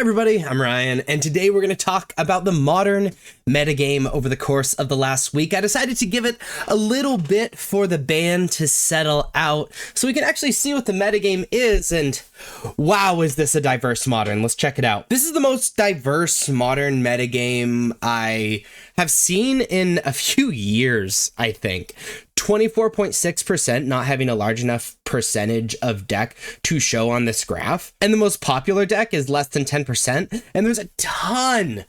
everybody, I'm Ryan, and today we're going to talk about the modern metagame over the course of the last week. I decided to give it a little bit for the ban to settle out so we can actually see what the metagame is, and wow, is this a diverse modern. Let's check it out. This is the most diverse modern metagame I have seen in a few years, I think. 24.6% not having a large enough percentage of deck to show on this graph. And the most popular deck is less than 10%. And there's a ton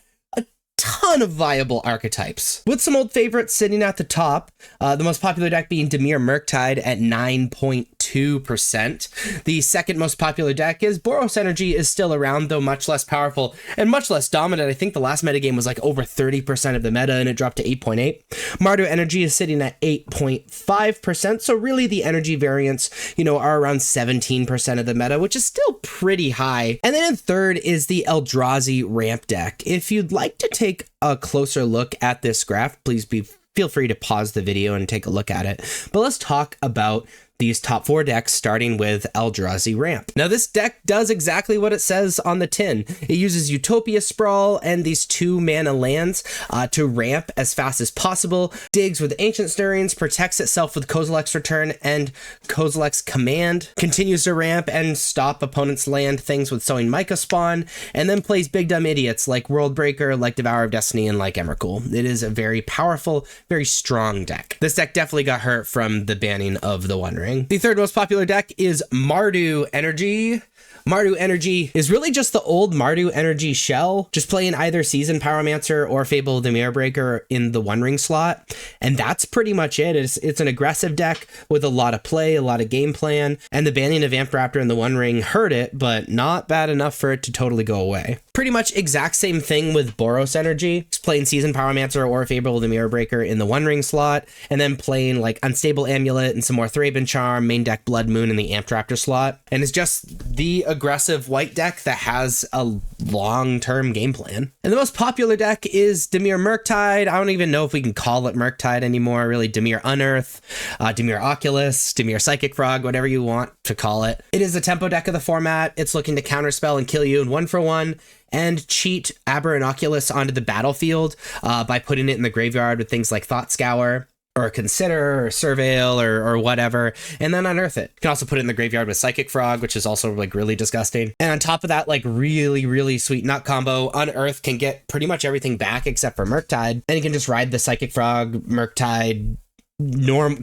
of viable archetypes, with some old favorites sitting at the top. The most popular deck being Dimir Murktide at 9.2%. The second most popular deck is Boros Energy, is still around, though much less powerful and much less dominant. I think the last metagame was like over 30% of the meta and it dropped to 8.8. Mardu Energy is sitting at 8.5%. So really the energy variants, are around 17% of the meta, which is still pretty high. And then in third is the Eldrazi ramp deck. If you'd like to take a closer look at this graph, please feel free to pause the video and take a look at it. But let's talk about these top four decks, starting with Eldrazi Ramp. Now, this deck does exactly what it says on the tin. It uses Utopia Sprawl and these 2-mana lands to ramp as fast as possible, digs with Ancient Stirrings, protects itself with Kozilek's Return and Kozilek's Command, continues to ramp and stop opponents' land things with Sowing Mica Spawn, and then plays big dumb idiots like Worldbreaker, like Devourer of Destiny, and like Emrakul. It is a very powerful, very strong deck. This deck definitely got hurt from the banning of the One Ring. The third most popular deck is Mardu Energy. Mardu Energy is really just the old Mardu Energy shell, just playing either Seasoned Pyromancer or Fable of the Mirror Breaker in the One Ring slot. And that's pretty much it. It's an aggressive deck with a lot of play, a lot of game plan, and the banning of Amp Raptor in the One Ring hurt it, but not bad enough for it to totally go away. Pretty much exact same thing with Boros Energy. It's playing Seasoned Pyromancer or Fable of the Mirror Breaker in the One Ring slot, and then playing like Unstable Amulet and some more Thraben Charm, main deck Blood Moon in the Amp Raptor slot. And it's just the aggressive white deck that has a long-term game plan. And the most popular deck is Dimir Murktide. I don't even know if we can call it Murktide anymore. Really, Dimir Unearth, Dimir Oculus, Dimir Psychic Frog, whatever you want to call it. It is the tempo deck of the format. It's looking to counterspell and kill you in 1-for-1. And cheat Aber and Oculus onto the battlefield by putting it in the graveyard with things like Thought Scour, or Consider, or Surveil, or whatever, and then unearth it. You can also put it in the graveyard with Psychic Frog, which is also like really disgusting. And on top of that, like really sweet nut combo, Unearth can get pretty much everything back except for Murktide, and you can just ride the Psychic Frog, Murktide,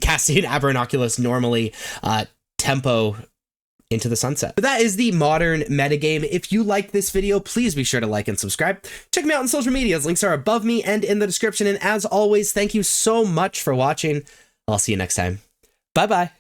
casting Aber and Oculus normally, tempo into the sunset. But that is the modern metagame. If you like this video, please be sure to like and subscribe. Check me out on social medias. Links are above me and in the description. And as always, thank you so much for watching. I'll see you next time. Bye-bye.